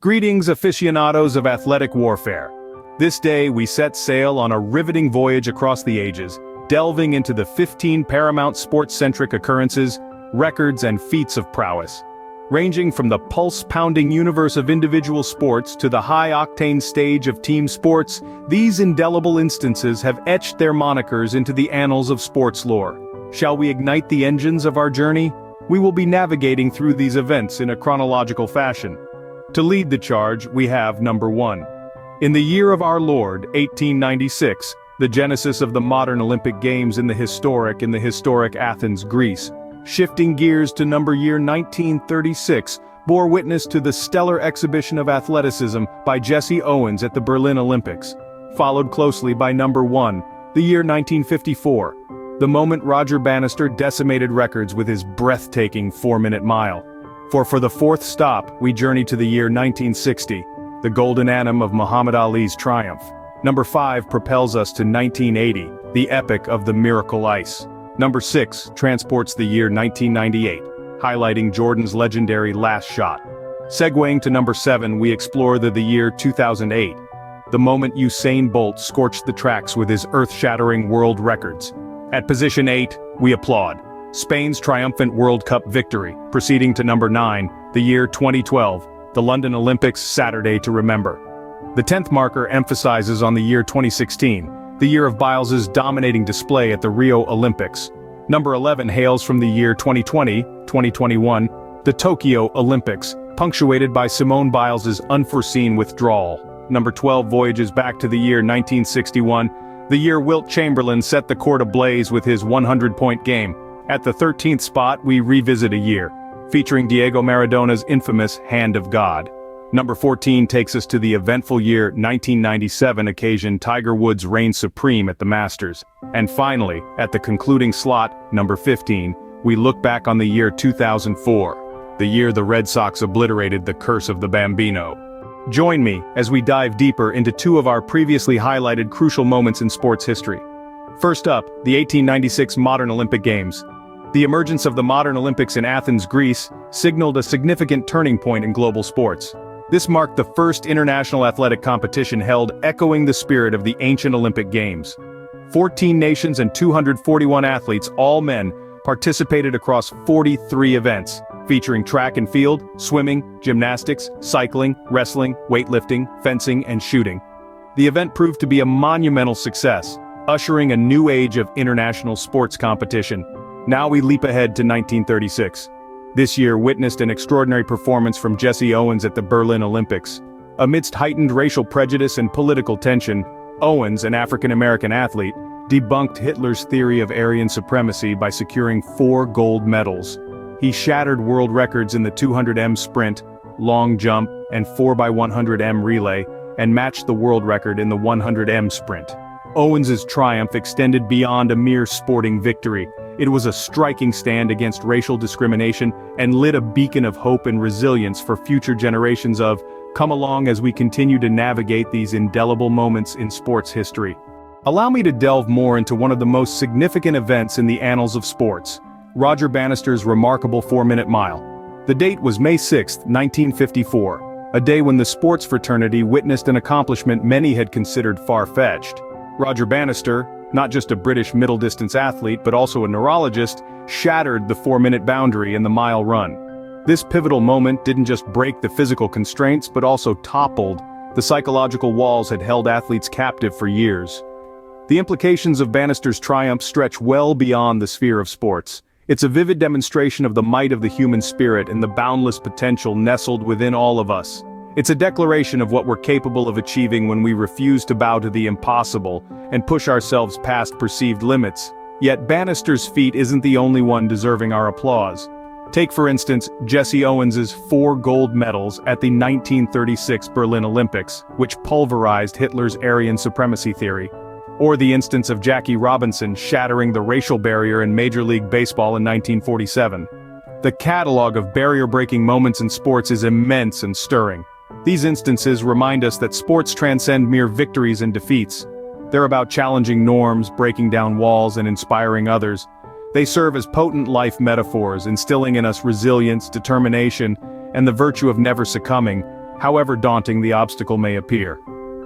Greetings, aficionados of athletic warfare. This day we set sail on a riveting voyage across the ages, delving into the 15 paramount sports-centric occurrences, records and feats of prowess. Ranging from the pulse-pounding universe of individual sports to the high-octane stage of team sports, these indelible instances have etched their monikers into the annals of sports lore. Shall we ignite the engines of our journey? We will be navigating through these events in a chronological fashion. To lead the charge, we have number 1. In the year of our Lord, 1896, the genesis of the modern Olympic Games in the historic Athens, Greece. Shifting gears to year 1936, bore witness to the stellar exhibition of athleticism by Jesse Owens at the Berlin Olympics. Followed closely by number 1, the year 1954. The moment Roger Bannister decimated records with his breathtaking 4-minute mile. For the fourth stop, we journey to the year 1960, the golden annum of Muhammad Ali's triumph. Number 5 propels us to 1980, the epic of the Miracle Ice. Number 6 transports the year 1998, highlighting Jordan's legendary last shot. Segueing to number 7, we explore the year 2008, the moment Usain Bolt scorched the tracks with his earth-shattering world records. At position 8, we applaud Spain's triumphant World Cup victory, proceeding to number 9, the year 2012, the London Olympics Saturday to remember. The 10th marker emphasizes on the year 2016, the year of Biles's dominating display at the Rio Olympics. Number 11 hails from the year 2020, 2021, the Tokyo Olympics, punctuated by Simone Biles's unforeseen withdrawal. Number 12 voyages back to the year 1961, the year Wilt Chamberlain set the court ablaze with his 100-point game. At the 13th spot, we revisit a year, featuring Diego Maradona's infamous Hand of God. Number 14 takes us to the eventful year 1997 occasion Tiger Woods reigned supreme at the Masters. And finally, at the concluding slot, number 15, we look back on the year 2004, the year the Red Sox obliterated the curse of the Bambino. Join me as we dive deeper into 2 of our previously highlighted crucial moments in sports history. First up, the 1896 Modern Olympic Games. The emergence of the modern Olympics in Athens, Greece, signaled a significant turning point in global sports. This marked the first international athletic competition held, echoing the spirit of the ancient Olympic Games. 14 nations and 241 athletes, all men, participated across 43 events, featuring track and field, swimming, gymnastics, cycling, wrestling, weightlifting, fencing, and shooting. The event proved to be a monumental success, ushering a new age of international sports competition. Now we leap ahead to 1936. This year witnessed an extraordinary performance from Jesse Owens at the Berlin Olympics. Amidst heightened racial prejudice and political tension, Owens, an African-American athlete, debunked Hitler's theory of Aryan supremacy by securing 4 gold medals. He shattered world records in the 200m sprint, long jump, and 4x100m relay, and matched the world record in the 100m sprint. Owens's triumph extended beyond a mere sporting victory. It was a striking stand against racial discrimination and lit a beacon of hope and resilience for future generations of, come along as we continue to navigate these indelible moments in sports history. Allow me to delve more into one of the most significant events in the annals of sports, Roger Bannister's remarkable 4-minute mile. The date was May 6, 1954, a day when the sports fraternity witnessed an accomplishment many had considered far-fetched. Roger Bannister, not just a British middle-distance athlete but also a neurologist, shattered the 4-minute boundary in the mile run. This pivotal moment didn't just break the physical constraints but also toppled the psychological walls that held athletes captive for years. The implications of Bannister's triumph stretch well beyond the sphere of sports. It's a vivid demonstration of the might of the human spirit and the boundless potential nestled within all of us. It's a declaration of what we're capable of achieving when we refuse to bow to the impossible and push ourselves past perceived limits. Yet Bannister's feat isn't the only one deserving our applause. Take for instance Jesse Owens's 4 gold medals at the 1936 Berlin Olympics, which pulverized Hitler's Aryan supremacy theory. Or the instance of Jackie Robinson shattering the racial barrier in Major League Baseball in 1947. The catalog of barrier-breaking moments in sports is immense and stirring. These instances remind us that sports transcend mere victories and defeats. They're about challenging norms, breaking down walls, and inspiring others. They serve as potent life metaphors, instilling in us resilience, determination, and the virtue of never succumbing. however daunting the obstacle may appear.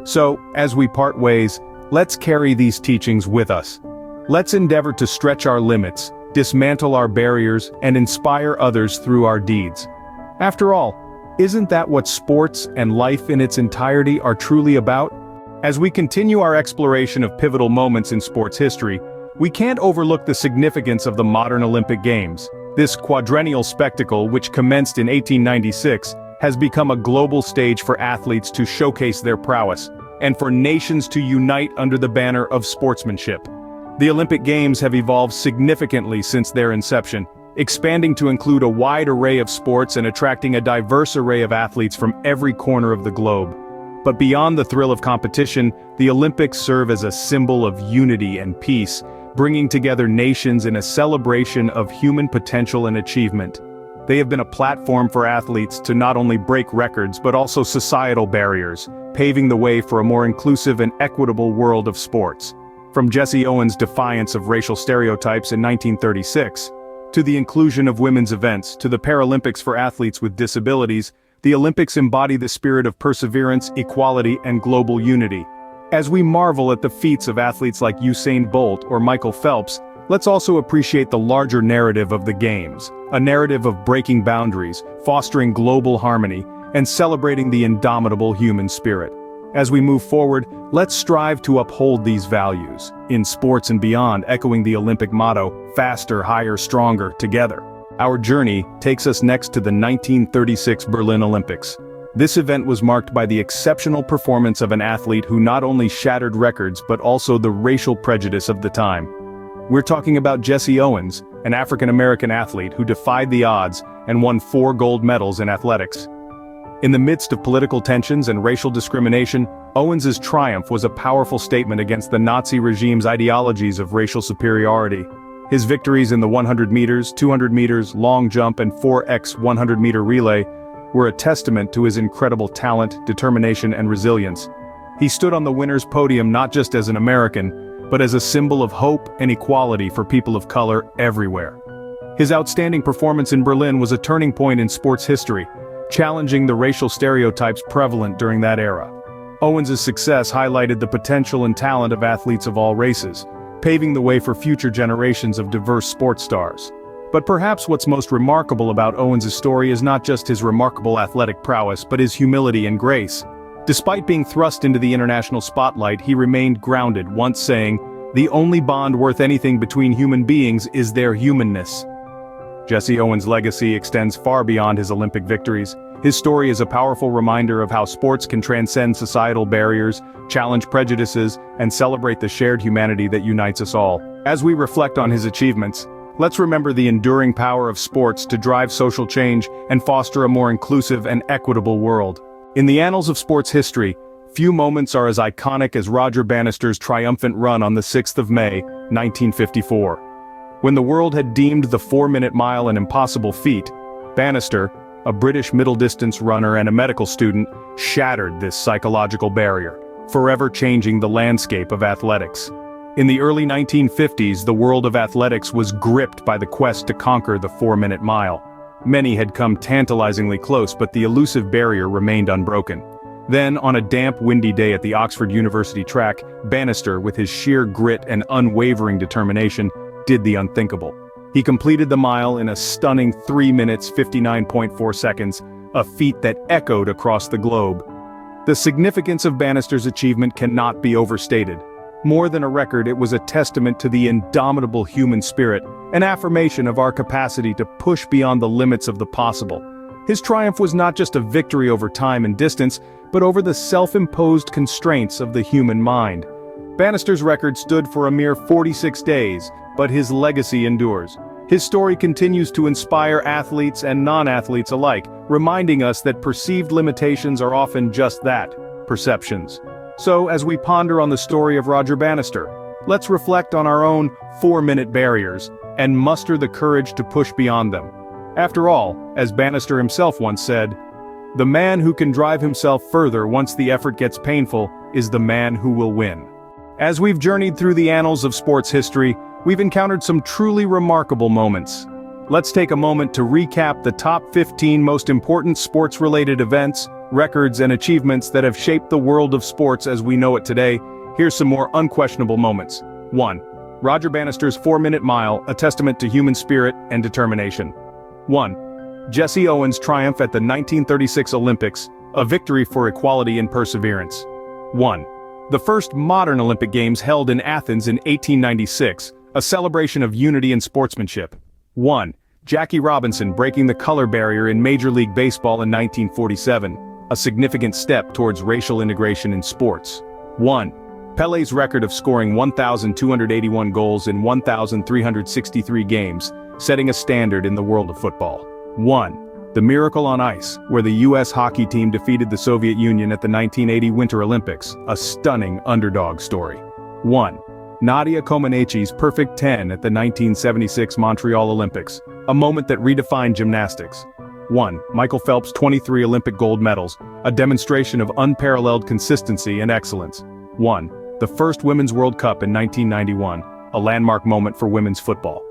So, as we part ways, let's carry these teachings with us. Let's endeavor to stretch our limits, dismantle our barriers, and inspire others through our deeds. After all, isn't that what sports and life in its entirety are truly about? As we continue our exploration of pivotal moments in sports history, we can't overlook the significance of the modern Olympic Games. This quadrennial spectacle, which commenced in 1896, has become a global stage for athletes to showcase their prowess, and for nations to unite under the banner of sportsmanship. The Olympic Games have evolved significantly since their inception, expanding to include a wide array of sports and attracting a diverse array of athletes from every corner of the globe. But beyond the thrill of competition, the Olympics serve as a symbol of unity and peace, bringing together nations in a celebration of human potential and achievement. They have been a platform for athletes to not only break records but also societal barriers, paving the way for a more inclusive and equitable world of sports. From Jesse Owens' defiance of racial stereotypes in 1936, to the inclusion of women's events, to the Paralympics for athletes with disabilities, the Olympics embody the spirit of perseverance, equality, and global unity. As we marvel at the feats of athletes like Usain Bolt or Michael Phelps, let's also appreciate the larger narrative of the Games, a narrative of breaking boundaries, fostering global harmony, and celebrating the indomitable human spirit. As we move forward, let's strive to uphold these values, in sports and beyond, echoing the Olympic motto, faster, higher, stronger, together. Our journey takes us next to the 1936 Berlin Olympics. This event was marked by the exceptional performance of an athlete who not only shattered records but also the racial prejudice of the time. We're talking about Jesse Owens, an African-American athlete who defied the odds and won 4 gold medals in athletics. In the midst of political tensions and racial discrimination, Owens's triumph was a powerful statement against the Nazi regime's ideologies of racial superiority. His victories in the 100 meters, 200 meters, long jump and 4x 100-meter relay were a testament to his incredible talent, determination, and resilience. He stood on the winner's podium not just as an American, but as a symbol of hope and equality for people of color everywhere. His outstanding performance in Berlin was a turning point in sports history, challenging the racial stereotypes prevalent during that era. Owens's success highlighted the potential and talent of athletes of all races, paving the way for future generations of diverse sports stars. But perhaps what's most remarkable about Owens's story is not just his remarkable athletic prowess but his humility and grace. Despite being thrust into the international spotlight, he remained grounded, once saying, "The only bond worth anything between human beings is their humanness." Jesse Owens' legacy extends far beyond his Olympic victories. His story is a powerful reminder of how sports can transcend societal barriers, challenge prejudices, and celebrate the shared humanity that unites us all. As we reflect on his achievements, let's remember the enduring power of sports to drive social change and foster a more inclusive and equitable world. In the annals of sports history, few moments are as iconic as Roger Bannister's triumphant run on the 6th of May, 1954. When the world had deemed the 4-minute mile an impossible feat, Bannister, a British middle-distance runner and a medical student, shattered this psychological barrier, forever changing the landscape of athletics. In the early 1950s, the world of athletics was gripped by the quest to conquer the 4-minute mile. Many had come tantalizingly close, but the elusive barrier remained unbroken. Then, on a damp, windy day at the Oxford University track, Bannister, with his sheer grit and unwavering determination, did the unthinkable. He completed the mile in a stunning 3 minutes 59.4 seconds, a feat that echoed across the globe. The significance of Bannister's achievement cannot be overstated. More than a record, it was a testament to the indomitable human spirit, an affirmation of our capacity to push beyond the limits of the possible. His triumph was not just a victory over time and distance, but over the self-imposed constraints of the human mind. Bannister's record stood for a mere 46 days, but his legacy endures. His story continues to inspire athletes and non-athletes alike, reminding us that perceived limitations are often just that, perceptions. So, as we ponder on the story of Roger Bannister, let's reflect on our own 4-minute barriers, and muster the courage to push beyond them. After all, as Bannister himself once said, "The man who can drive himself further once the effort gets painful is the man who will win." As we've journeyed through the annals of sports history, we've encountered some truly remarkable moments. Let's take a moment to recap the top 15 most important sports-related events, records, and achievements that have shaped the world of sports as we know it today, here's some more unquestionable moments. 1. Roger Bannister's 4-minute mile, a testament to human spirit and determination. 1. Jesse Owens' triumph at the 1936 Olympics, a victory for equality and perseverance. 1. The first modern Olympic Games held in Athens in 1896, a celebration of unity and sportsmanship. 1. Jackie Robinson breaking the color barrier in Major League Baseball in 1947, a significant step towards racial integration in sports. 1. Pele's record of scoring 1,281 goals in 1,363 games, setting a standard in the world of football. 1. The miracle on ice, where the U.S. hockey team defeated the Soviet Union at the 1980 Winter Olympics, a stunning underdog story. 1. Nadia Comaneci's perfect 10 at the 1976 Montreal Olympics, a moment that redefined gymnastics. 1. Michael Phelps' 23 Olympic gold medals, a demonstration of unparalleled consistency and excellence. 1. The first Women's World Cup in 1991, a landmark moment for women's football.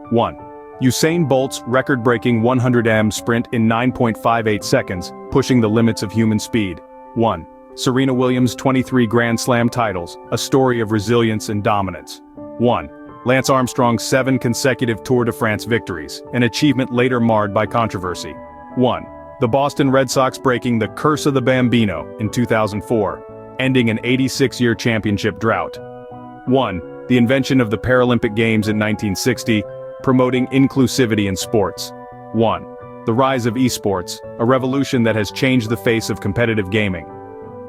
1. Usain Bolt's record-breaking 100m sprint in 9.58 seconds, pushing the limits of human speed. 1. Serena Williams' 23 Grand Slam titles, a story of resilience and dominance. 1. Lance Armstrong's 7 consecutive Tour de France victories, an achievement later marred by controversy. 1. The Boston Red Sox breaking the curse of the Bambino in 2004, ending an 86-year championship drought. 1. The invention of the Paralympic Games in 1960, promoting inclusivity in sports. 1. The rise of esports, a revolution that has changed the face of competitive gaming.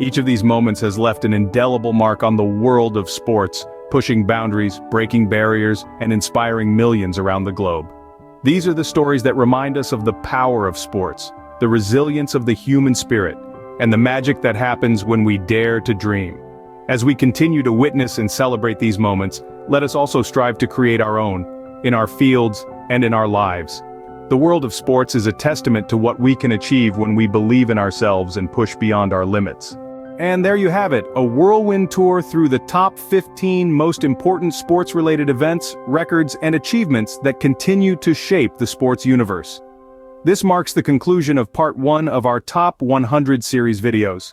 Each of these moments has left an indelible mark on the world of sports, pushing boundaries, breaking barriers, and inspiring millions around the globe. These are the stories that remind us of the power of sports, the resilience of the human spirit, and the magic that happens when we dare to dream. As we continue to witness and celebrate these moments, let us also strive to create our own, in our fields and in our lives. The world of sports is a testament to what we can achieve when we believe in ourselves and push beyond our limits. And there you have it, a whirlwind tour through the top 15 most important sports-related events, records, and achievements that continue to shape the sports universe. This marks the conclusion of part 1 of our Top 100 series videos.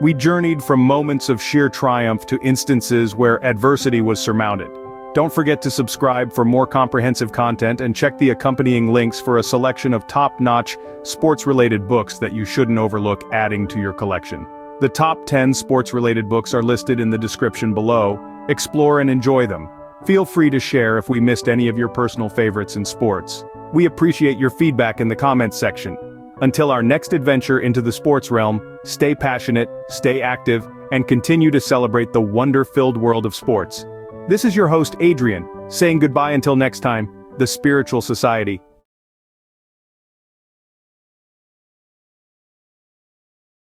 We journeyed from moments of sheer triumph to instances where adversity was surmounted. Don't forget to subscribe for more comprehensive content and check the accompanying links for a selection of top-notch, sports-related books that you shouldn't overlook adding to your collection. The top 10 sports-related books are listed in the description below. Explore and enjoy them. Feel free to share if we missed any of your personal favorites in sports. We appreciate your feedback in the comments section. Until our next adventure into the sports realm, stay passionate, stay active, and continue to celebrate the wonder-filled world of sports. This is your host Adrian, saying goodbye until next time, the Spiritual Society.